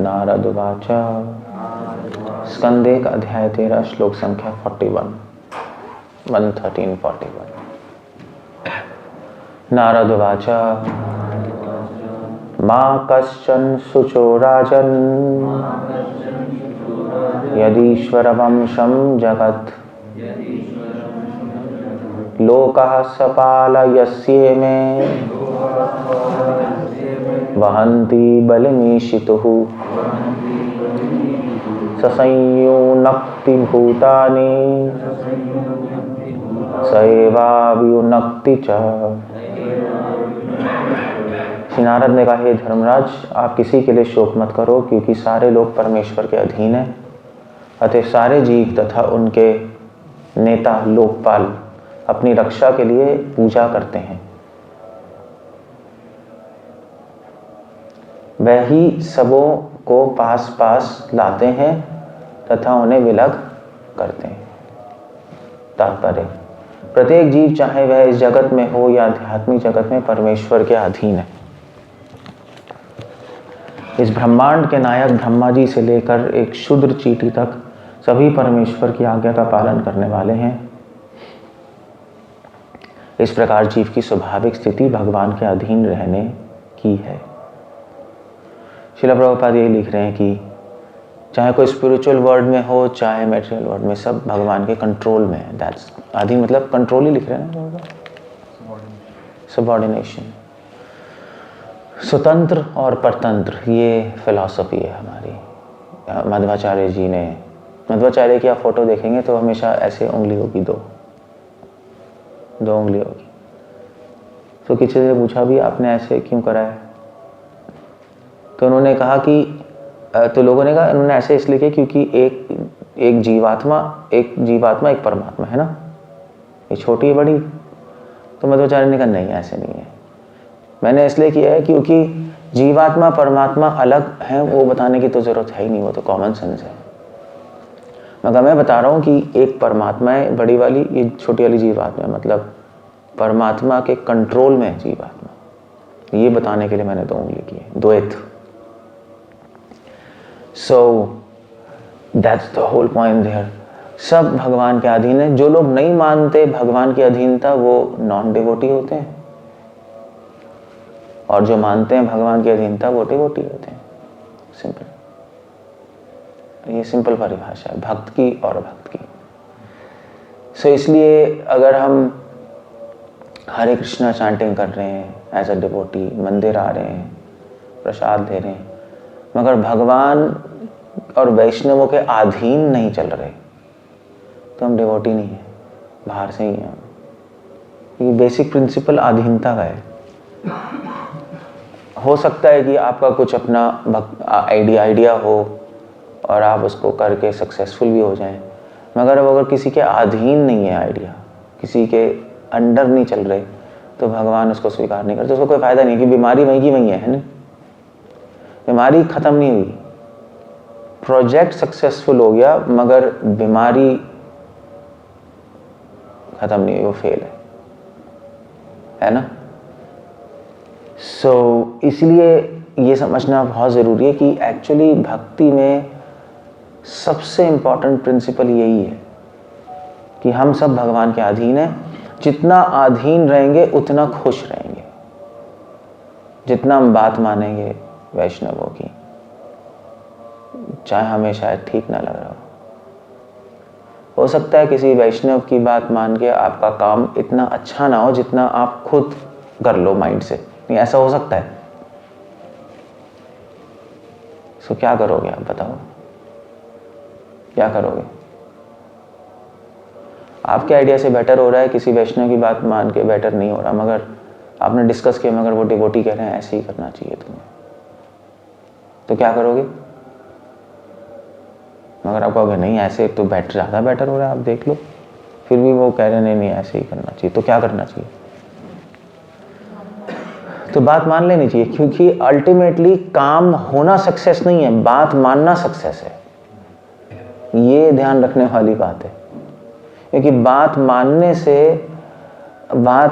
नारद उवाच। स्कंदे का अध्याय 13 श्लोक संख्या 113-41। नारद उवाच। मा कश्चन शुचो राजन् यदीश्वरवंशं जगत् लोकः सपालयस्येमे वहन्ति बलिमीशितुः ससंयुनक्ति भूतानि सएवावियुनक्ति च। श्री नारद ने कहा, हे धर्मराज, आप किसी के लिए शोक मत करो, क्योंकि सारे लोग परमेश्वर के अधीन हैं। अतः सारे जीव तथा उनके नेता लोकपाल अपनी रक्षा के लिए पूजा करते हैं। वह ही सबों को पास पास लाते हैं तथा उन्हें विलग करते हैं। तात्पर्य, प्रत्येक जीव, चाहे वह इस जगत में हो या आध्यात्मिक जगत में, परमेश्वर के अधीन है। इस ब्रह्मांड के नायक ब्रह्मा जी से लेकर एक शूद्र चींटी तक सभी परमेश्वर की आज्ञा का पालन करने वाले हैं। इस प्रकार जीव की स्वाभाविक स्थिति भगवान के अधीन रहने की है। श्रील प्रभुपाद ये लिख रहे हैं कि चाहे कोई स्पिरिचुअल वर्ल्ड में हो, चाहे मैटेरियल वर्ल्ड में, सब भगवान के कंट्रोल में है। दैट्स अधीन, मतलब कंट्रोल ही लिख रहे हैं ना, सबऑर्डिनेशन, स्वतंत्र और परतंत्र, ये फिलॉसफी है हमारी। मध्वाचार्य जी ने, मध्वाचार्य की आप फोटो देखेंगे तो हमेशा ऐसे उंगली होगी, दो उंगली होगी। तो किसी से पूछा भी, आपने ऐसे क्यों करा है? तो उन्होंने कहा कि तो लोगों ने कहा इन्होंने ऐसे इसलिए किया क्योंकि एक जीवात्मा एक परमात्मा है ना, ये छोटी है बड़ी। तो मध्वाचार्य ने कहा नहीं, ऐसे नहीं है, मैंने इसलिए किया है क्योंकि जीवात्मा परमात्मा अलग है, वो बताने की तो जरूरत है ही नहीं, वो तो कॉमन सेंस है। मगर मैं बता रहा हूँ कि एक परमात्मा है बड़ी वाली, ये छोटी वाली जीवात्मा है, मतलब परमात्मा के कंट्रोल में है जीवात्मा। ये बताने के लिए मैंने दो उंगली की है, द्वैत। So that's the whole point there. सब भगवान के अधीन है। जो लोग नहीं मानते भगवान की अधीनता, वो नॉन डिवोटी होते हैं, और जो मानते हैं भगवान की अधीनता, वो डिवोटी होते हैं। सिंपल, ये सिंपल परिभाषा है भक्त की और भक्त की। सो इसलिए अगर हम हरे कृष्णा चैंटिंग कर रहे हैं एज अ डिवोटी, मंदिर आ रहे हैं, प्रसाद दे रहे हैं, मगर भगवान और वैष्णवों के अधीन नहीं चल रहे, तो हम डिवोटी नहीं है, बाहर से ही हैं। ये बेसिक प्रिंसिपल अधीनता का है। हो सकता है कि आपका कुछ अपना आइडिया हो और आप उसको करके सक्सेसफुल भी हो जाएं, मगर अब अगर किसी के अधीन नहीं है आइडिया, किसी के अंडर नहीं चल रहे, तो भगवान उसको स्वीकार नहीं करते। उसको कोई फायदा नहीं कि बीमारी वहीं की वहीं है ना, बीमारी खत्म नहीं हुई, प्रोजेक्ट सक्सेसफुल हो गया मगर बीमारी खत्म नहीं हुई, वो फेल है ना। सो इसलिए ये समझना बहुत ज़रूरी है कि एक्चुअली भक्ति में सबसे इम्पॉर्टेंट प्रिंसिपल यही है कि हम सब भगवान के अधीन हैं। जितना अधीन रहेंगे उतना खुश रहेंगे। जितना हम बात मानेंगे वैष्णवों की, चाहे हमें शायद ठीक ना लग रहा हो सकता है किसी वैष्णव की बात मान के आपका काम इतना अच्छा ना हो जितना आप खुद कर लो माइंड से, नहीं ऐसा हो सकता है। सो क्या करोगे आप बताओ, क्या करोगे? आपके आइडिया से बेटर हो रहा है, किसी वैष्णव की बात मान के बेटर नहीं हो रहा, मगर आपने डिस्कस किया, मगर वो डिवोटी कह रहे हैं ऐसे ही करना चाहिए तुम्हें, तो क्या करोगे? मगर आप कहोगे नहीं ऐसे तो बेटर, ज़्यादा बेटर हो रहा है, आप देख लो, फिर भी वो कह रहे हैं नहीं ऐसे ही करना चाहिए, तो क्या करना चाहिए? तो बात मान लेनी चाहिए, क्योंकि अल्टीमेटली काम होना सक्सेस नहीं है, बात मानना सक्सेस है। ये ध्यान रखने वाली बात है, क्योंकि बात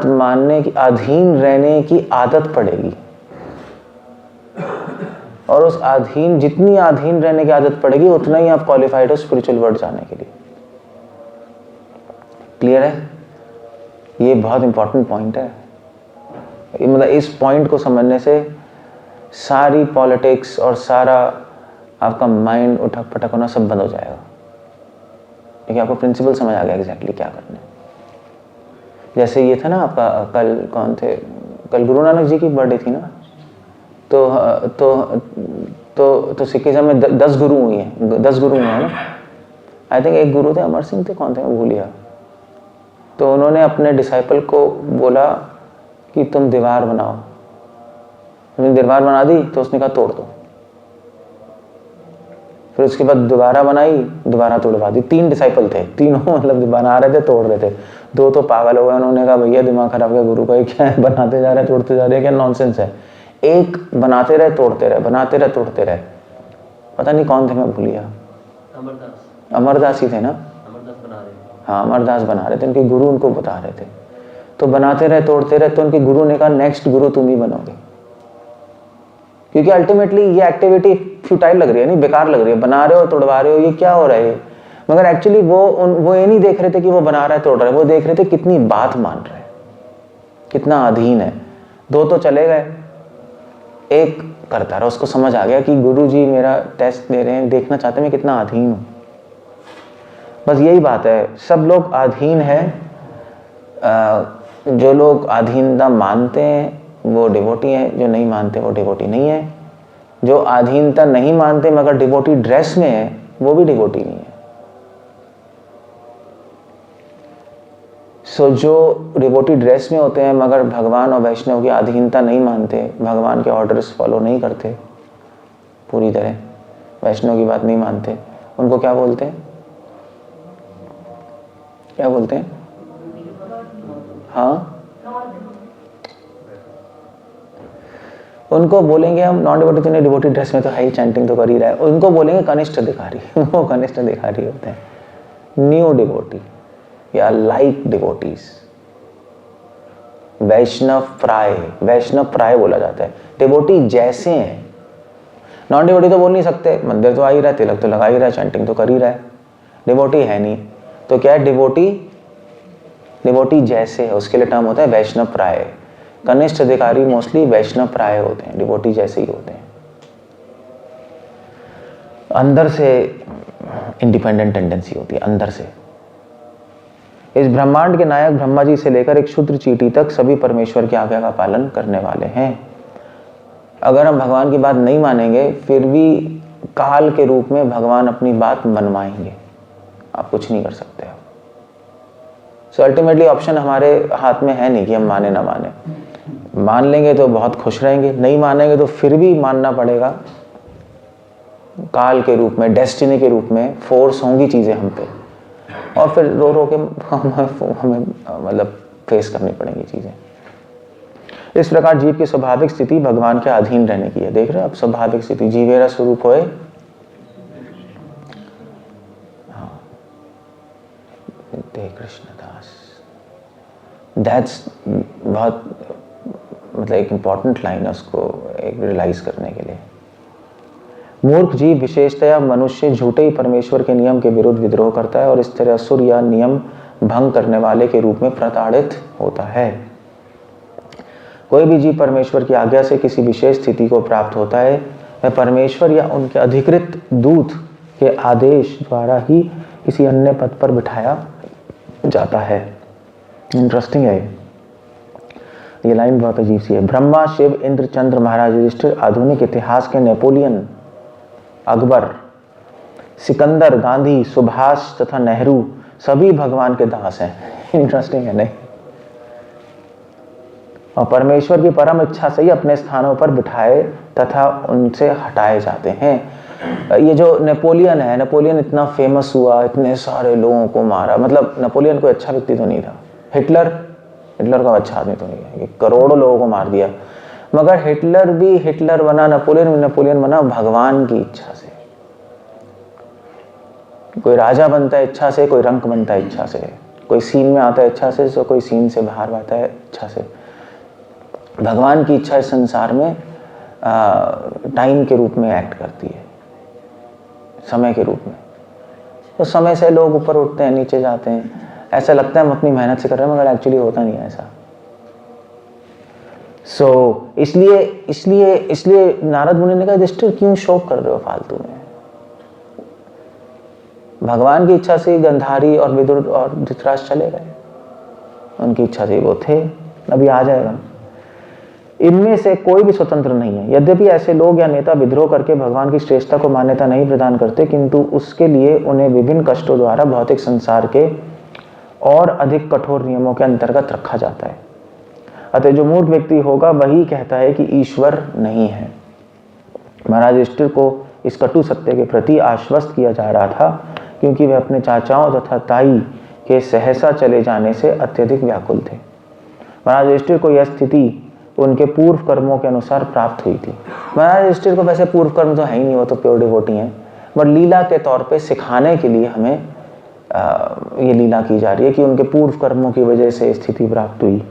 मानने की अधीन रहने की आदत पड़ेगी, और उस अधीन, जितनी अधीन रहने की आदत पड़ेगी उतना ही आप क्वालिफाइड हो स्पिरिचुअल वर्ल्ड जाने के लिए। क्लियर है? ये बहुत इंपॉर्टेंट पॉइंट है। मतलब इस पॉइंट को समझने से सारी पॉलिटिक्स और सारा आपका माइंड उठक पटक होना सब बंद हो जाएगा, क्योंकि आपको प्रिंसिपल समझ आ गया एग्जैक्टली क्या करना है। जैसे ये था ना आपका, कल कौन थे, कल गुरु नानक जी की बर्थडे थी ना, तो सिखिज्म में 10 गुरु हुई हैं, 10 गुरु हुए हैं ना। आई थिंक एक गुरु थे अमर सिंह थे, कौन थे मैं भूल गया। तो उन्होंने अपने डिसाइपल को बोला कि तुम दीवार बनाओ। उन्होंने दीवार बना दी तो उसने कहा तोड़ दो। फिर उसके बाद दोबारा बनाई, दोबारा तोड़वा दी। 3 डिसाइपल थे, तीनों मतलब बना रहे थे, तोड़ रहे थे। 2 तो पागल हो गए, उन्होंने कहा भैया दिमाग खराब है गुरु का, क्या है बनाते जा रहे हैं तोड़ते जा रहे हैं, क्या नॉनसेंस है। एक बनाते रहे तोड़ते रहे, बनाते रहे तोड़ते रहे। पता नहीं कौन थे, मैं भूल गया। अमरदास ही थे ना। हाँ, अमरदास बना रहे थे, उनके गुरु उनको बता रहे थे। तो बनाते रहे तोड़ते रहे, तो उनके गुरु ने कहा नेक्स्ट गुरु तुम ही बनोगे, क्योंकि अल्टीमेटली ये एक्टिविटी फ्यूटाइल लग रही है, नहीं बेकार लग रही है। बना रहे हो तोड़वा रहे हो, ये क्या हो रहा है। मगर एक्चुअली वो ये नहीं देख रहे थे कि वो बना रहा है तोड़ रहा है, वो देख रहे थे कितनी बात मान रहा है, कितना अधीन है। 2 तो चले गए, एक करता रहा। उसको समझ आ गया कि गुरु जी मेरा टेस्ट ले रहे हैं, देखना चाहते हैं मैं कितना अधीन हूँ। बस यही बात है, सब लोग अधीन है। जो लोग अधीनता मानते हैं वो डिवोटी हैं, जो नहीं मानते वो डिवोटी नहीं है। जो अधीनता नहीं मानते मगर डिवोटी ड्रेस में है वो भी डिवोटी नहीं है। सो जो डिवोटी ड्रेस में होते हैं मगर भगवान और वैष्णव की अधीनता नहीं मानते, भगवान के ऑर्डर्स फॉलो नहीं करते पूरी तरह, वैष्णव की बात नहीं मानते, उनको क्या बोलते हैं, क्या बोलते हैं? हाँ, उनको बोलेंगे हम नॉन डिवोटी, तो डिवोटी ड्रेस में तो है ही, चैंटिंग तो कर ही रहा है। उनको बोलेंगे कनिष्ठ अधिकारी वो कनिष्ठ अधिकारी होते हैं, न्यू डिवोटी या लाइक डिवोटीज, वैष्णव प्राय, वैष्णव प्राय बोला जाता है। डिवोटी जैसे हैं, नॉन डिवोटी तो बोल नहीं सकते, मंदिर तो आ ही रहा है, तिलक तो लगा ही रहा है, चैंटिंग तो कर ही रहा है, डिवोटी है नहीं। तो क्या है डिवोटी? डिवोटी जैसे है, उसके लिए टर्म होता है वैष्णव प्राय। कनिष्ठ अधिकारी मोस्टली वैष्णव प्राय होते हैं, डिवोटी जैसे ही होते हैं, अंदर से इंडिपेंडेंट टेंडेंसी होती है, अंदर से। इस ब्रह्मांड के नायक ब्रह्मा जी से लेकर एक क्षुद्र चींटी तक सभी परमेश्वर की आज्ञा का पालन करने वाले हैं। अगर हम भगवान की बात नहीं मानेंगे फिर भी काल के रूप में भगवान अपनी बात मनवाएंगे, आप कुछ नहीं कर सकते। सो अल्टीमेटली ऑप्शन हमारे हाथ में है नहीं कि हम माने ना माने। मान लेंगे तो बहुत खुश रहेंगे, नहीं मानेंगे तो फिर भी मानना पड़ेगा। काल के रूप में, डेस्टिनी के रूप में फोर्स होंगी चीजें हम पे, और फिर रो रो के हमें मतलब फेस करनी पड़ेंगी चीजें। इस प्रकार जीव की स्वाभाविक स्थिति भगवान के अधीन रहने की है। देख रहे हो आप, स्वाभाविक स्थिति जीवेरा स्वरूप होए। हाँ, कृष्णदास, दैट्स बहुत मतलब एक इंपॉर्टेंट लाइन है, उसको एक रियलाइज करने के लिए। मूर्ख जीव विशेषतया मनुष्य झूठे ही परमेश्वर के नियम के विरुद्ध विद्रोह करता है और इस तरह असुर या नियम भंग करने वाले के रूप में प्रताड़ित होता है। कोई भी जीव परमेश्वर की आज्ञा से किसी विशेष स्थिति को प्राप्त होता है, वह परमेश्वर या उनके अधिकृत दूत के आदेश द्वारा ही किसी अन्य पद पर बिठाया जाता है। इंटरेस्टिंग है ये लाइन, बहुत अजीब सी है। ब्रह्मा, शिव, इंद्र, चंद्र, महाराज युधिष्ठिर, आधुनिक इतिहास के नेपोलियन, अकबर, सिकंदर, गांधी, सुभाष तथा नेहरू सभी भगवान के दास हैं। इंटरेस्टिंग है नहीं? और परमेश्वर की परम इच्छा से ही अपने स्थानों पर बिठाए तथा उनसे हटाए जाते हैं। ये जो नेपोलियन है, नेपोलियन इतना फेमस हुआ, इतने सारे लोगों को मारा, मतलब नेपोलियन कोई अच्छा व्यक्ति तो नहीं था। हिटलर का अच्छा आदमी तो नहीं है, करोड़ों लोगों को मार दिया, मगर हिटलर भी हिटलर बना, नेपोलियन बना भगवान की इच्छा से। कोई राजा बनता है इच्छा से, कोई रंक बनता है इच्छा से, कोई सीन में आता है इच्छा से, तो कोई सीन से बाहर आता है इच्छा से। भगवान की इच्छा इस संसार में टाइम के रूप में एक्ट करती है, समय के रूप में। तो समय से लोग ऊपर उठते हैं, नीचे जाते हैं, ऐसा लगता है हम अपनी मेहनत से कर रहे हैं, मगर एक्चुअली होता नहीं है ऐसा। इसलिए नारद मुनि ने कहा, युधिष्ठिर क्यों शोक कर रहे हो फालतू में? भगवान की इच्छा से गंधारी और विदुर और धृतराष्ट्र चले गए, उनकी इच्छा से वो थे, अभी आ जाएगा। इनमें से कोई भी स्वतंत्र नहीं है। यद्यपि ऐसे लोग या नेता विद्रोह करके भगवान की श्रेष्ठता को मान्यता नहीं प्रदान करते, किंतु उसके लिए उन्हें विभिन्न कष्टों द्वारा भौतिक संसार के और अधिक कठोर नियमों के अंतर्गत रखा जाता है। अतः जो मूर्ख व्यक्ति होगा वही कहता है कि ईश्वर नहीं है। महाराज युधिष्ठिर को इस कटु सत्य के प्रति आश्वस्त किया जा रहा था, क्योंकि वे अपने चाचाओं तथा ताई के सहसा चले जाने से अत्यधिक व्याकुल थे। महाराज युधिष्ठिर को यह स्थिति उनके पूर्व कर्मों के अनुसार प्राप्त हुई थी। महाराज युधिष्ठिर को वैसे पूर्व कर्म तो है ही नहीं, वो तो प्योर डिवोटी हैं, बट लीला के तौर पे सिखाने के लिए हमें ये लीला की जा रही है कि उनके पूर्व कर्मों की वजह से स्थिति प्राप्त हुई।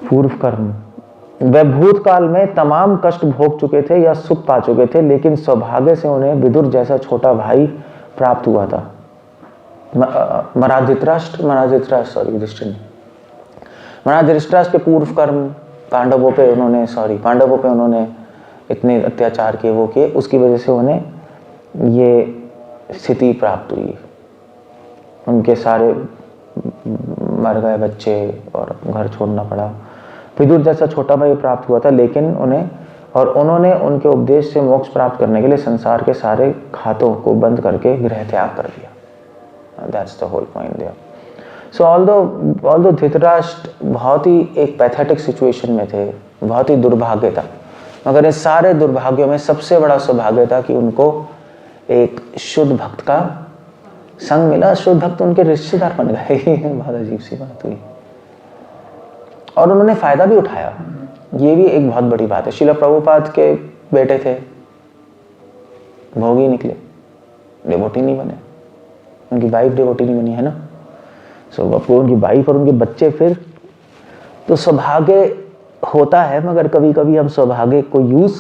पूर्व कर्म, वे भूतकाल में तमाम कष्ट भोग चुके थे या सुख पा चुके थे, लेकिन सौभाग्य से उन्हें विदुर जैसा छोटा भाई प्राप्त हुआ था। महाराज धृतराष्ट्र के पूर्व कर्म पांडवों पे उन्होंने इतने अत्याचार किए, वो किए, उसकी वजह से उन्हें ये स्थिति प्राप्त हुई। उनके सारे मर गए बच्चे और घर छोड़ना पड़ा। विदुर जैसा छोटा भाई प्राप्त हुआ था, लेकिन उन्होंने उनके उपदेश से मोक्ष प्राप्त करने के लिए संसार के सारे खातों को बंद करके गृह त्याग कर दिया। That's the whole point there. So although Dhritarashtra बहुत ही एक पैथेटिक सिचुएशन में थे, बहुत ही दुर्भाग्य था, मगर इस सारे दुर्भाग्यों में सबसे बड़ा सौभाग्य था कि उनको एक शुद्ध भक्त का संग मिला। शुद्ध भक्त उनके रिश्तेदार बन गए। बहुत अजीब सी बात हुई, और उन्होंने फायदा भी उठाया। ये भी एक बहुत बड़ी बात है। श्रील प्रभुपाद के बेटे थे, भोगी निकले, डिवोटी नहीं बने, उनकी वाइफ डिवोटी नहीं बनी है ना। सो उनकी वाइफ और उनके बच्चे, फिर तो सौभाग्य होता है, मगर कभी कभी हम सौभाग्य को यूज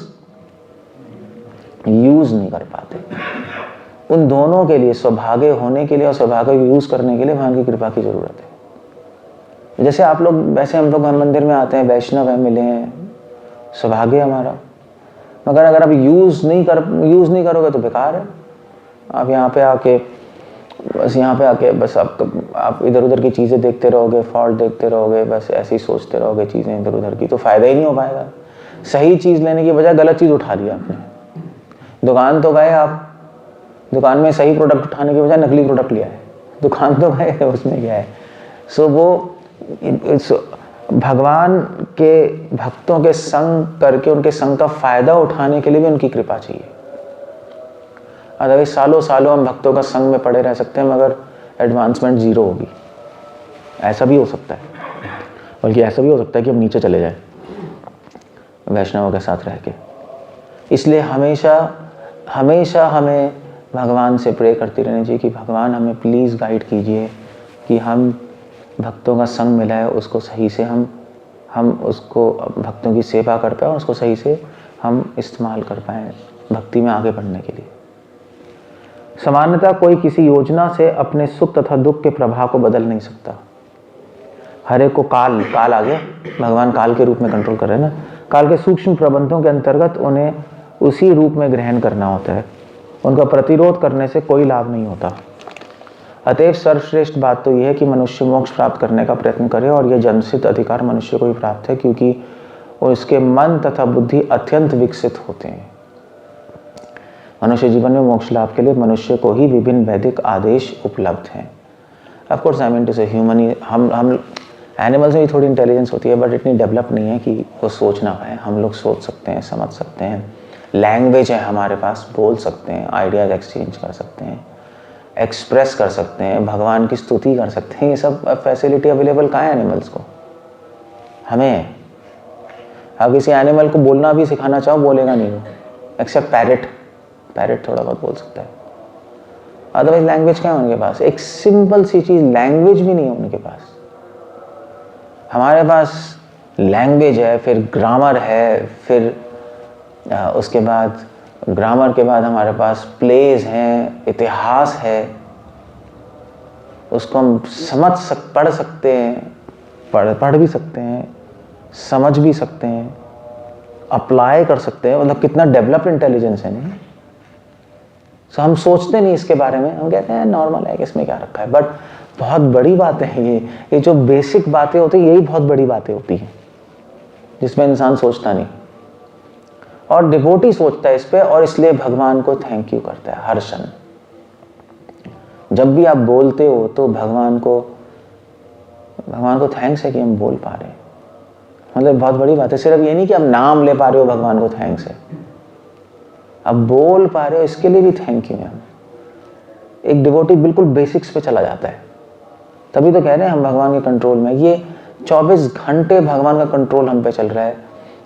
नहीं कर पाते। उन दोनों के लिए, सौभाग्य होने के लिए और सौभाग्य को यूज करने के लिए भगवान की कृपा की जरूरत है। जैसे आप लोग, वैसे हम लोग मंदिर में आते हैं, वैष्णव हैं, मिले हैं, सौभाग्य हमारा, मगर अगर आप यूज नहीं करोगे तो बेकार है। आप यहाँ पे आके बस आप इधर उधर की चीज़ें देखते रहोगे, फॉल्ट देखते रहोगे, बस ऐसे ही सोचते रहोगे चीज़ें इधर उधर की, तो फ़ायदा ही नहीं हो पाएगा। सही चीज़ लेने की बजाय गलत चीज़ उठा लिया आपने। दुकान तो गए आप, दुकान में सही प्रोडक्ट उठाने की बजाय नकली प्रोडक्ट लिया है। दुकान तो गए, उसमें क्या है। सो वो भगवान के भक्तों के संग करके उनके संग का फ़ायदा उठाने के लिए भी उनकी कृपा चाहिए। अदरवाइज सालों हम भक्तों का संग में पड़े रह सकते हैं, मगर एडवांसमेंट ज़ीरो होगी। ऐसा भी हो सकता है, बल्कि ऐसा भी हो सकता है कि हम नीचे चले जाएं वैष्णवों के साथ रह के। इसलिए हमेशा हमें भगवान से प्रे करती रहनी चाहिए कि भगवान हमें प्लीज़ गाइड कीजिए कि हम भक्तों का संग मिला है, उसको सही से हम उसको भक्तों की सेवा कर पाएँ और उसको सही से हम इस्तेमाल कर पाएँ भक्ति में आगे बढ़ने के लिए। सामान्यतः कोई किसी योजना से अपने सुख तथा दुख के प्रभाव को बदल नहीं सकता। हर एक को काल आ गया, भगवान काल के रूप में कंट्रोल कर रहे हैं ना। काल के सूक्ष्म प्रबंधों के अंतर्गत उन्हें उसी रूप में ग्रहण करना होता है, उनका प्रतिरोध करने से कोई लाभ नहीं होता। अतएव सर्वश्रेष्ठ बात तो यह है कि मनुष्य मोक्ष प्राप्त करने का प्रयत्न करे, और यह जन्मसिद्ध अधिकार मनुष्य को ही प्राप्त है, क्योंकि उसके मन तथा बुद्धि अत्यंत विकसित होते हैं। मनुष्य जीवन में मोक्ष लाभ के लिए मनुष्य को ही विभिन्न वैदिक आदेश उपलब्ध हैं। Of course I mean to say human, हम एनिमल्स में भी थोड़ी इंटेलिजेंस होती है, बट इतनी डेवलप नहीं है कि वो सोच ना पाए। हम लोग सोच सकते हैं, समझ सकते हैं, लैंग्वेज है हमारे पास, बोल सकते हैं, आइडियाज एक्सचेंज कर सकते हैं, एक्सप्रेस कर सकते हैं, भगवान की स्तुति कर सकते हैं। ये सब फैसिलिटी अवेलेबल कहाँ है एनिमल्स को? हमें है। आप किसी एनिमल को बोलना भी सिखाना चाहो, बोलेगा नहीं वो, एक्सेप्ट पैरेट थोड़ा बहुत बोल सकता है। अदरवाइज लैंग्वेज क्या है उनके पास? एक सिंपल सी चीज़, लैंग्वेज भी नहीं है उनके पास। हमारे पास लैंग्वेज है, फिर ग्रामर है, फिर उसके बाद ग्रामर के बाद हमारे पास प्लेज हैं, इतिहास है, उसको हम पढ़ सकते हैं, पढ़ भी सकते हैं, समझ भी सकते हैं, अप्लाई कर सकते हैं। मतलब कितना डेवलप्ड इंटेलिजेंस है नहीं। सो हम सोचते नहीं इसके बारे में, हम कहते हैं नॉर्मल है कि इसमें क्या रखा है, बट बहुत बड़ी बातें हैं ये जो बेसिक बातें होती हैं, यही बहुत बड़ी बातें होती हैं जिसमें इंसान सोचता नहीं, और डिवोटी सोचता है इस पे, और इसलिए भगवान को थैंक यू करता है हर क्षण। जब भी आप बोलते हो तो भगवान को थैंक्स है कि हम बोल पा रहे हैं। मतलब बहुत बड़ी बात है। सिर्फ ये नहीं कि आप नाम ले पा रहे हो, भगवान को थैंक्स है, आप बोल पा रहे हो, इसके लिए भी थैंक यू है। एक डिवोटी बिल्कुल बेसिक्स पे चला जाता है, तभी तो कह रहे हैं हम भगवान के कंट्रोल में। ये 24 घंटे भगवान का कंट्रोल हम पे चल रहा है,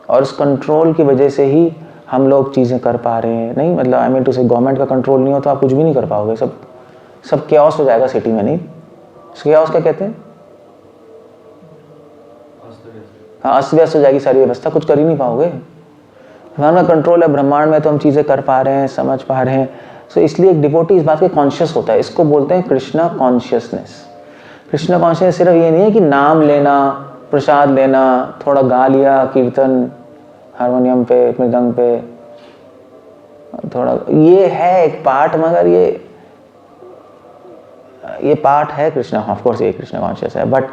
और उस कंट्रोल की वजह से ही हम लोग चीज़ें कर पा रहे हैं। नहीं मतलब आई मीन टू से, गवर्नमेंट का कंट्रोल नहीं हो तो आप कुछ भी नहीं कर पाओगे, सब कैओस हो जाएगा सिटी में। नहीं, कैओस क्या कहते हैं? हाँ, अस्त व्यस्त हो जाएगी सारी व्यवस्था, कुछ कर ही नहीं पाओगे। भगवान का कंट्रोल है ब्रह्मांड में, तो हम चीज़ें कर पा रहे हैं, समझ पा रहे हैं। सो इसलिए एक डिवोटी इस बात के कॉन्शियस होता है। इसको बोलते हैं कृष्णा कॉन्शियसनेस। कृष्णा कॉन्शियसनेस सिर्फ ये नहीं है कि नाम लेना, प्रसाद लेना, थोड़ा गा लिया कीर्तन हारमोनियम पे, मृदंग पे, थोड़ा ये है एक पार्ट, मगर ये पार्ट है कृष्णा, ऑफ कोर्स ये कृष्णा कॉन्शियस है, बट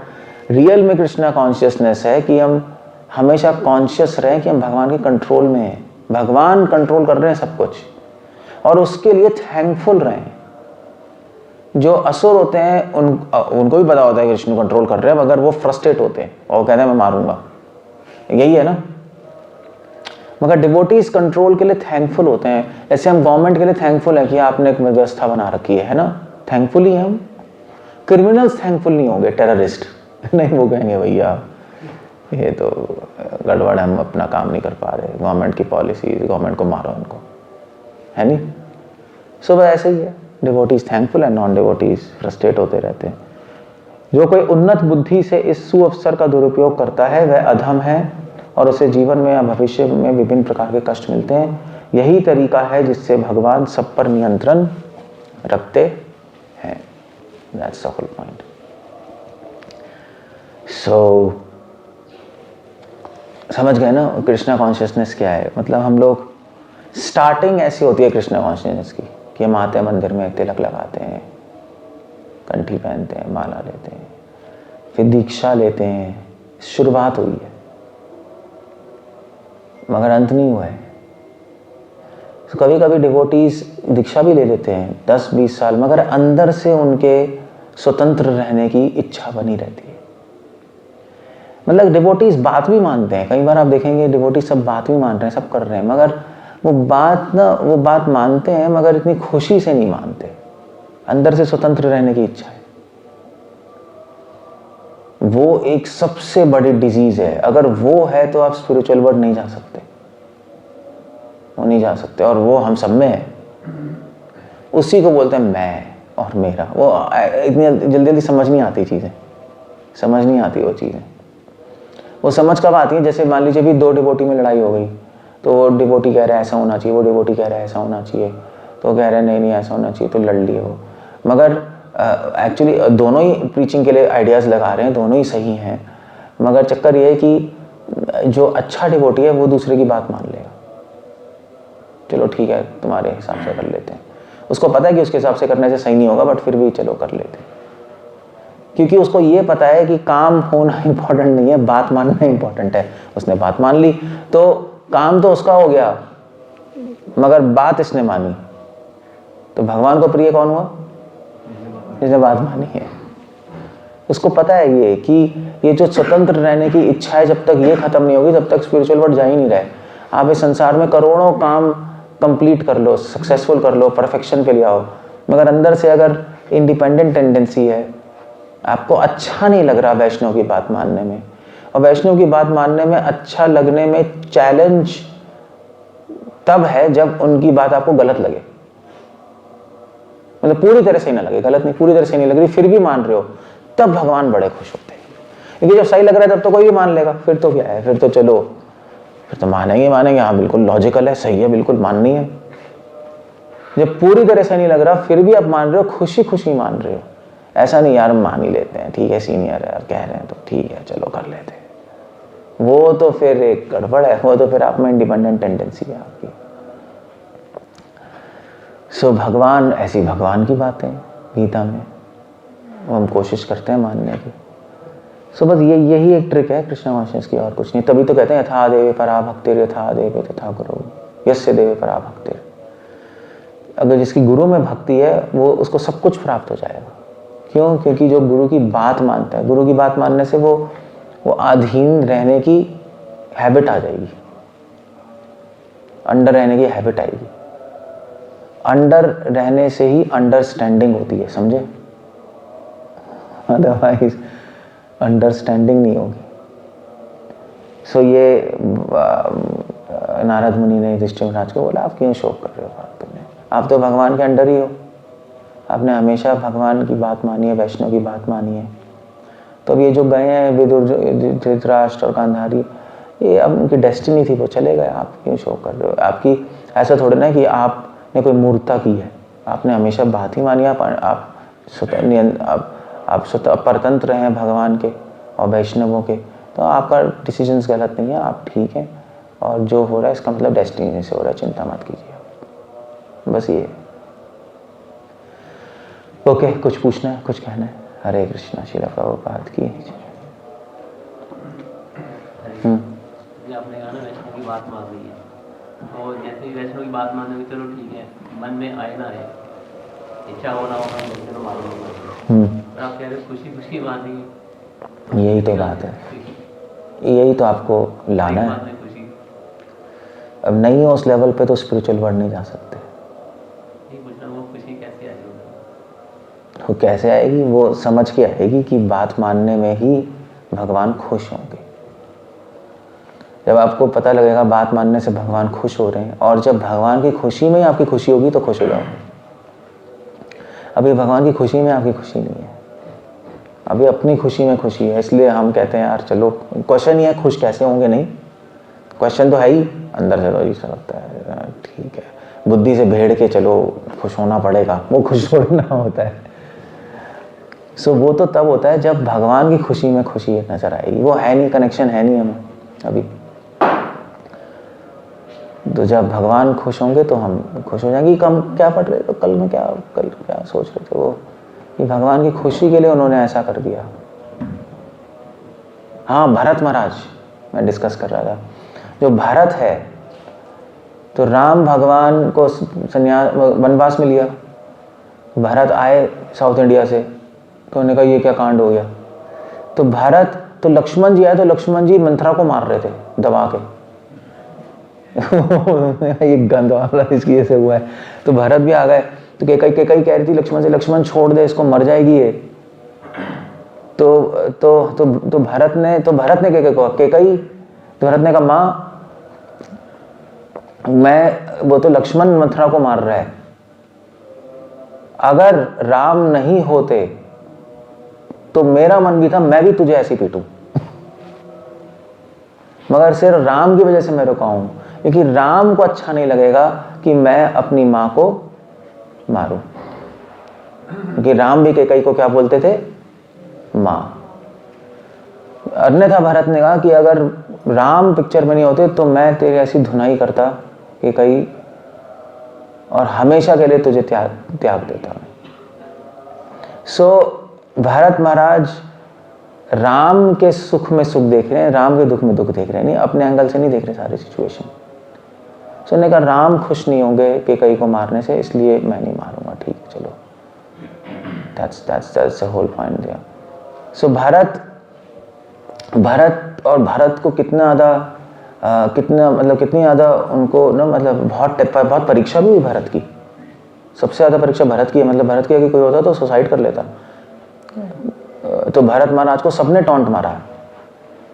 रियल में कृष्णा कॉन्शियसनेस है कि हम हमेशा कॉन्शियस रहें कि हम भगवान के कंट्रोल में हैं, भगवान कंट्रोल कर रहे हैं सब कुछ, और उसके लिए थैंकफुल रहें। जो असुर होते हैं उनको भी पता होता है कि कृष्ण कंट्रोल कर रहे हैं, मगर वो फ्रस्ट्रेट होते हैं और कहते हैं मैं मारूंगा, यही है ना। मगर डिवोटीज कंट्रोल के लिए थैंकफुल होते हैं। जैसे हम गवर्नमेंट के लिए थैंकफुल है कि आपने एक व्यवस्था बना रखी है ना, थैंकफुल ही हम। क्रिमिनल्स थैंकफुल नहीं होंगे, टेररिस्ट नहीं, वो कहेंगे भैया ये तो गड़बड़ है, हम अपना काम नहीं कर पा रहे, गवर्नमेंट की पॉलिसी, गवर्नमेंट को मारो उनको, है नहीं। सो बस ऐसे ही है, डिवोटीज थैंकफुल है, नॉन डिवोटीज फ्रस्ट्रेट होते रहते हैं। जो कोई उन्नत बुद्धि से इस सुअवसर का दुरुपयोग करता है वह अधम है, और उसे जीवन में या भविष्य में विभिन्न प्रकार के कष्ट मिलते हैं। यही तरीका है जिससे भगवान सब पर नियंत्रण रखते हैं। That's the whole point. So समझ गए ना कृष्णा कॉन्शियसनेस क्या है। मतलब हम लोग स्टार्टिंग ऐसी होती है कृष्णा कॉन्शियसनेस की कि हम आते हैं मंदिर में, तिलक लगाते हैं, कंठी पहनते हैं, माला लेते हैं, फिर दीक्षा लेते हैं, शुरुआत हुई है मगर अंत नहीं हुआ है। तो कभी कभी डिवोटीज दीक्षा भी ले लेते हैं 10-20 साल, मगर अंदर से उनके स्वतंत्र रहने की इच्छा बनी रहती है। मतलब डिवोटीज बात भी मानते हैं, कई बार आप देखेंगे डिवोटीज सब बात भी मान रहे हैं, सब कर रहे हैं, मगर वो बात मानते हैं मगर इतनी खुशी से नहीं मानते। अंदर से स्वतंत्र रहने की इच्छा है, वो एक सबसे बड़ी डिजीज है। अगर वो है तो आप स्पिरिचुअल वर्ल्ड नहीं जा सकते, वो नहीं जा सकते, और वो हम सब में है। उसी को बोलते हैं मैं और मेरा। वो इतनी जल्दी जल्दी समझ नहीं आती चीजें, समझ नहीं आती वो चीजें। वो समझ कब आती है, जैसे मान लीजिए भी 2 डिवोटी में लड़ाई हो गई, तो वो डिवोटी कह रहा है ऐसा होना चाहिए, वो डिवोटी कह रहा है ऐसा होना चाहिए, तो कह रहे हैं नहीं ऐसा होना चाहिए, तो लड़ लिए वो। मगर एक्चुअली दोनों ही प्रीचिंग के लिए आइडियाज़ लगा रहे हैं, दोनों ही सही हैं, मगर चक्कर ये है कि जो अच्छा डिवोटी है वो दूसरे की बात मान लेगा। चलो ठीक है तुम्हारे हिसाब से कर लेते हैं, उसको पता है कि उसके हिसाब से करने से सही नहीं होगा, बट फिर भी चलो कर लेते हैं, क्योंकि उसको ये पता है कि काम होना इंपॉर्टेंट नहीं है, बात मानना इंपॉर्टेंट है। उसने बात मान ली तो काम तो उसका हो गया, मगर बात इसने मानी। तो भगवान को प्रिय कौन हुआ? जिसने बात मानी है। उसको पता है ये कि ये जो स्वतंत्र रहने की इच्छा है, जब तक ये खत्म नहीं होगी तब तक स्पिरिचुअल वर्ल्ड जा ही नहीं रहे। आप इस संसार में करोड़ों काम कंप्लीट कर लो, सक्सेसफुल कर लो, परफेक्शन पे ले आओ, मगर अंदर से अगर इंडिपेंडेंट टेंडेंसी है, आपको अच्छा नहीं लग रहा वैष्णव की बात मानने में, और वैष्णव की बात मानने में अच्छा लगने में चैलेंज तब है जब उनकी बात आपको गलत लगे। मतलब पूरी तरह से ही ना लगे, गलत नहीं, पूरी तरह से नहीं लग रही, फिर भी मान रहे हो, तब भगवान बड़े खुश होते हैं। क्योंकि जब सही लग रहा है तब तो कोई भी मान लेगा, फिर तो क्या है, फिर तो चलो, फिर तो मानेंगे, हाँ बिल्कुल लॉजिकल है, सही है, बिल्कुल माननी है। जब पूरी तरह से नहीं लग रहा फिर भी आप मान रहे हो, खुशी खुशी मान रहे हो, ऐसा नहीं यार मान ही लेते हैं, ठीक है सीनियर है यार कह रहे हैं तो ठीक है चलो कर लेते हैं, वो तो फिर एक गड़बड़ है, वो तो फिर आप में इंडिपेंडेंट टेंडेंसी है आपकी। सो भगवान, ऐसी भगवान की बातें गीता में वो हम कोशिश करते हैं मानने की। सो बस यही एक ट्रिक है कृष्ण कॉन्शियस की, और कुछ नहीं। तभी तो कहते हैं यथा देवे परा भक्तिर, यथा देवे तथा गुरु यस्य देवे परा भक्तिर। अगर जिसकी गुरु में भक्ति है वो, उसको सब कुछ प्राप्त हो जाएगा। क्यों? क्योंकि जो गुरु की बात मानता है, गुरु की बात मानने से वो अधीन रहने की हैबिट आ जाएगी, अंडर रहने की हैबिट आएगी। अंडर रहने से ही अंडरस्टैंडिंग होती है, समझे? अदरवाइज अंडरस्टैंडिंग नहीं होगी। सो ये नारद मुनि ने युधिष्ठिर महाराज को बोला, आप क्यों शोक कर रहे हो फालतू में, आप तो भगवान के अंडर ही हो, आपने हमेशा भगवान की बात मानी है, वैष्णव की बात मानी है। तो अब ये जो गए हैं विदुर, धृतराष्ट्र और गांधारी, ये अब उनकी डेस्टिनी थी, वो चले गए, आप क्यों शोक कर रहे हो? आपकी ऐसा थोड़ा ना कि आपने कोई मूर्खता की है, आपने हमेशा बात ही मानी, आप स्वतः परतंत्र हैं भगवान के और वैष्णवों के, तो आपका डिसीजंस गलत नहीं है, आप ठीक हैं, और जो हो रहा है इसका मतलब डेस्टिनी से हो रहा है, चिंता मत कीजिए। बस ये ओके। कुछ पूछना है, कुछ कहना है? हरे कृष्णा। श्रील प्रभुपाद की। आपने कहा ना वैष्णव की बात मान रही है, तो जैसे ही वैष्णव की बात मान रही, चलो ठीक है, मन में आए ना आए, इच्छा होना चलो मान लो, आप कह रहे खुशी खुशी मान रही है, यही तो बात है, यही तो आपको लाना है। अब नहीं हो उस लेवल पे तो स्पिरिचुअल वर्ल्ड नहीं जा सकते। वो खुशी कैसे आएगी? वो कैसे आएगी? वो समझ के आएगी कि बात मानने में ही भगवान खुश होंगे। जब आपको पता लगेगा बात मानने से भगवान खुश हो रहे हैं, और जब भगवान की खुशी में ही आपकी खुशी होगी तो खुश हो जाओगे। अभी भगवान की खुशी में आपकी खुशी नहीं है, अभी अपनी खुशी में खुशी है। इसलिए हम कहते हैं यार चलो, क्वेश्चन ही है खुश कैसे होंगे, नहीं क्वेश्चन तो है ही अंदर से, तो ऐसा लगता है ठीक है, बुद्धि से भेड़ के चलो खुश होना पड़ेगा, वो खुश होना होता है। सो वो तो तब होता है जब भगवान की खुशी में खुशी नजर आएगी, वो है नहीं, कनेक्शन है नहीं हमें अभी। तो जब भगवान खुश होंगे तो हम खुश हो जाएंगे। कम क्या पढ़ रहे थे कल क्या सोच रहे थे वो, कि भगवान की खुशी के लिए उन्होंने ऐसा कर दिया। हाँ, भरत महाराज मैं डिस्कस कर रहा था, जो भरत है, तो राम भगवान को संन्यास वनवास में लिया, भरत आए साउथ इंडिया से, तो उन्होंने कहा ये क्या कांड हो गया। तो भरत, तो लक्ष्मण जी आए, तो लक्ष्मण जी मंथरा को मार रहे थे दबा के ये गंद वाला इसकी ऐसे हुआ है। तो भरत भी आ गए, तो केकई कह रही थी लक्ष्मण से, लक्ष्मण छोड़ दे इसको, मर जाएगी ये। तो भरत ने केकई, तो भरत ने कहा माँ वो तो लक्ष्मण मथुरा को मार रहा है, अगर राम नहीं होते तो मेरा मन भी था मैं भी तुझे ऐसे पीटूं, मगर सिर्फ राम की वजह से मैं रुका हूं, क्योंकि राम को अच्छा नहीं लगेगा कि मैं अपनी मां को मारूं। क्योंकि राम भी केकई को क्या बोलते थे? मां। अन्यथा भरत ने कहा कि अगर राम पिक्चर में नहीं होते तो मैं तेरी ऐसी धुनाई करता केकई, और हमेशा के लिए तुझे त्याग देता। सो भरत महाराज राम के सुख में सुख देख रहे हैं, राम के दुख में दुख देख रहे हैं, नहीं अपने एंगल से नहीं देख रहे सारी सिचुएशन। सो उन्होंने कहा राम खुश नहीं होंगे केकई को मारने से, इसलिए मैं नहीं मारूंगा, ठीक है चलो। that's the whole point there. सो भरत को कितनी ज़्यादा उनको ना, मतलब बहुत परीक्षा भी हुई भरत की। सबसे ज़्यादा परीक्षा भरत की है, मतलब भरत की अगर कोई होता तो सुसाइड कर लेता। तो भरत महाराज को सबने टॉन्ट मारा।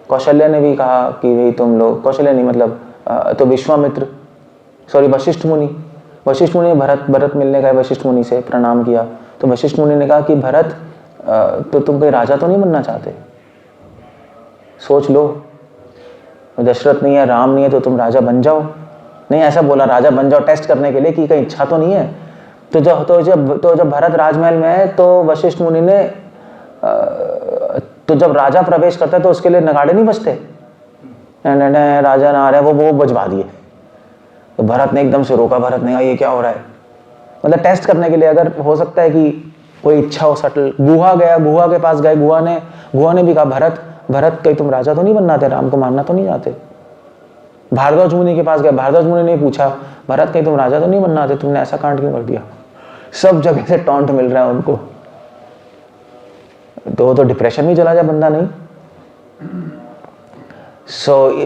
कौशल्या ने भी कहा कि भाई तुम लोग, कौशल्या नहीं मतलब तो वशिष्ठ मुनि भरत मिलने गए, वशिष्ठ मुनि से प्रणाम किया, तो वशिष्ठ मुनि ने कहा कि भरत तो तुम कोई राजा तो नहीं बनना चाहते? सोच लो, दशरथ नहीं है, राम नहीं है, तो तुम राजा बन जाओ। नहीं, ऐसा बोला राजा बन जाओ टेस्ट करने के लिए कि कहीं इच्छा तो नहीं है। तो जब भरत राजमहल में है तो वशिष्ठ मुनि ने तो जब राजा प्रवेश करता है तो उसके लिए नगाड़े नहीं बजते, राजा ना आ रहा है, वो बजवा दिए। तो भरत ने एकदम से रोका, भरत ने कहा ये क्या हो रहा है, मतलब टेस्ट करने के लिए, अगर हो सकता है कि कोई इच्छा हो सटल। गुहा गया, गुहा के पास गए, गुहा ने भी कहा भरत कहीं तुम राजा तो नहीं बनना थे, राम को मारना तो नहीं चाहते। भारद्वाज मुनि के पास गए, भारद्वाज मुनि ने पूछा भरत कहीं तुम राजा तो नहीं बनना थे, तुमने ऐसा कांड क्यों कर दिया। सब जगह से टॉन्ट मिल रहा है उनको, तो डिप्रेशन में चला जाए बंदा, नहीं।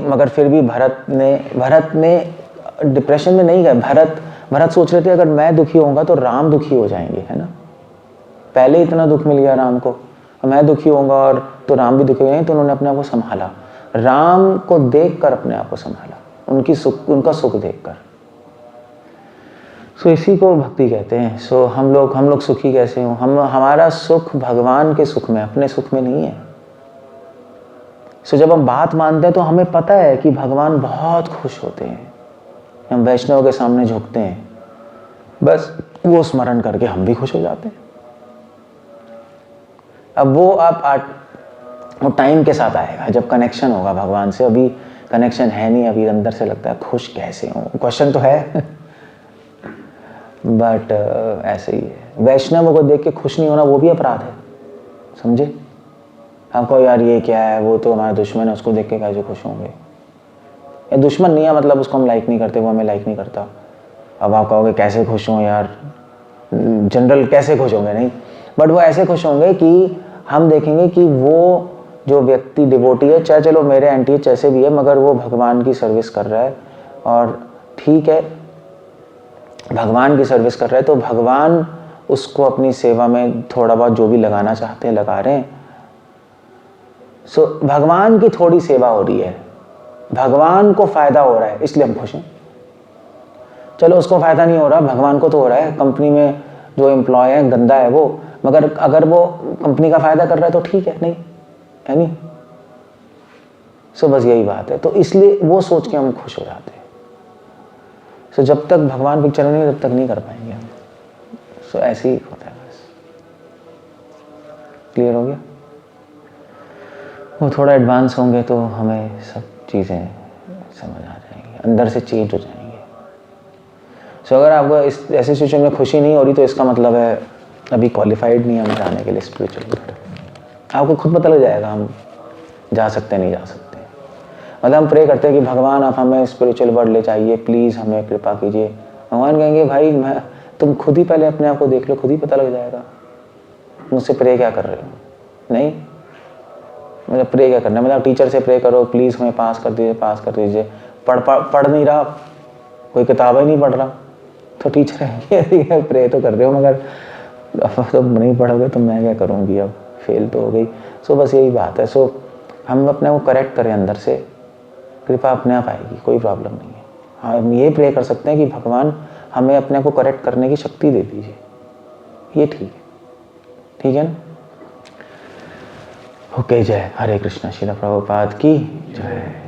मगर फिर भी भरत ने डिप्रेशन में नहीं गए। भरत सोच रहे थे अगर मैं दुखी होऊंगा तो राम दुखी हो जाएंगे, है ना। पहले इतना दुख मिल गया राम को, मैं दुखी होऊंगा और तो राम भी दुखी हो जाएंगे। तो उन्होंने अपने आप को संभाला, राम को देखकर अपने आप को संभाला, उनका सुख देखकर। इसी को भक्ति कहते हैं। हम लोग सुखी कैसे हो, हमारा सुख भगवान के सुख में, अपने सुख में नहीं है। जब हम बात मानते हैं तो हमें पता है कि भगवान बहुत खुश होते हैं, हम वैष्णव के सामने झुकते हैं, बस वो स्मरण करके हम भी खुश हो जाते हैं। अब वो टाइम के साथ आएगा जब कनेक्शन होगा भगवान से। अभी कनेक्शन है नहीं, अभी अंदर से लगता है खुश कैसे हूँ, क्वेश्चन तो है बट ऐसे ही है। वैष्णव को देख के खुश नहीं होना वो भी अपराध है, समझे। आपको यार ये क्या है, वो तो हमारा दुश्मन है, उसको देख के कैसे खुश होंगे। या दुश्मन नहीं है मतलब उसको हम लाइक नहीं करते, वो हमें लाइक नहीं करता। अब आप कहोगे कैसे खुश हों यार, जनरल कैसे खुश होंगे, नहीं, बट वो ऐसे खुश होंगे कि हम देखेंगे कि वो जो व्यक्ति डिवोटी है, चाहे चलो मेरे एंटी जैसे भी है, मगर वो भगवान की सर्विस कर रहा है, और ठीक है भगवान की सर्विस कर रहा है तो भगवान उसको अपनी सेवा में थोड़ा बहुत जो भी लगाना चाहते हैं लगा रहे हैं। भगवान की थोड़ी सेवा हो रही है, भगवान को फायदा हो रहा है, इसलिए हम खुश हैं। चलो उसको फायदा नहीं हो रहा, भगवान को तो हो रहा है, कंपनी में जो एम्प्लॉय है गंदा है वो, मगर अगर वो कंपनी का फायदा कर रहा है तो ठीक है, नहीं है नहीं। बस यही बात है, तो इसलिए वो सोच के हम खुश हो जाते हैं। जब तक भगवान पिक्चर नहीं तब तक नहीं कर पाएंगे हम। ऐसे ही होता है बस। क्लियर हो गया। वो थोड़ा एडवांस होंगे तो हमें सब चीज़ें समझ आ जाएंगी, अंदर से चेंज हो जाएंगे। अगर आपको इस ऐसी सिचुएशन में खुशी नहीं हो रही तो इसका मतलब है अभी क्वालिफाइड नहीं है हम जाने के लिए स्पिरिचुअल वर्ल्ड। आपको खुद पता लग जाएगा हम जा सकते हैं नहीं जा सकते। मतलब हम प्रे करते हैं कि भगवान आप हमें स्पिरिचुअल वर्ल्ड ले जाइए, प्लीज़ हमें कृपा कीजिए। भगवान कहेंगे भाई तुम खुद ही पहले अपने आप को देख लो, खुद ही पता लग जाएगा मुझसे प्रे क्या कर रहे हो। नहीं, मतलब प्रे क्या करना है, मतलब टीचर से प्रे करो प्लीज़ हमें पास कर दीजिए, पास कर दीजिए। पढ़ नहीं रहा, कोई किताब ही नहीं पढ़ रहा तो टीचर है प्रे तो कर रहे हो, मगर तो नहीं पढ़ोगे तो मैं क्या करूँगी, अब फेल तो हो गई। बस यही बात है। हम अपने को करेक्ट करें अंदर से, कृपा अपने आप आएगी, कोई प्रॉब्लम नहीं है। हाँ, हम ये प्रे कर सकते हैं कि भगवान हमें अपने को करेक्ट करने की शक्ति दे दीजिए, ये ठीक है ना। ओके, जय हरे कृष्णा। श्रील प्रभुपाद की जय।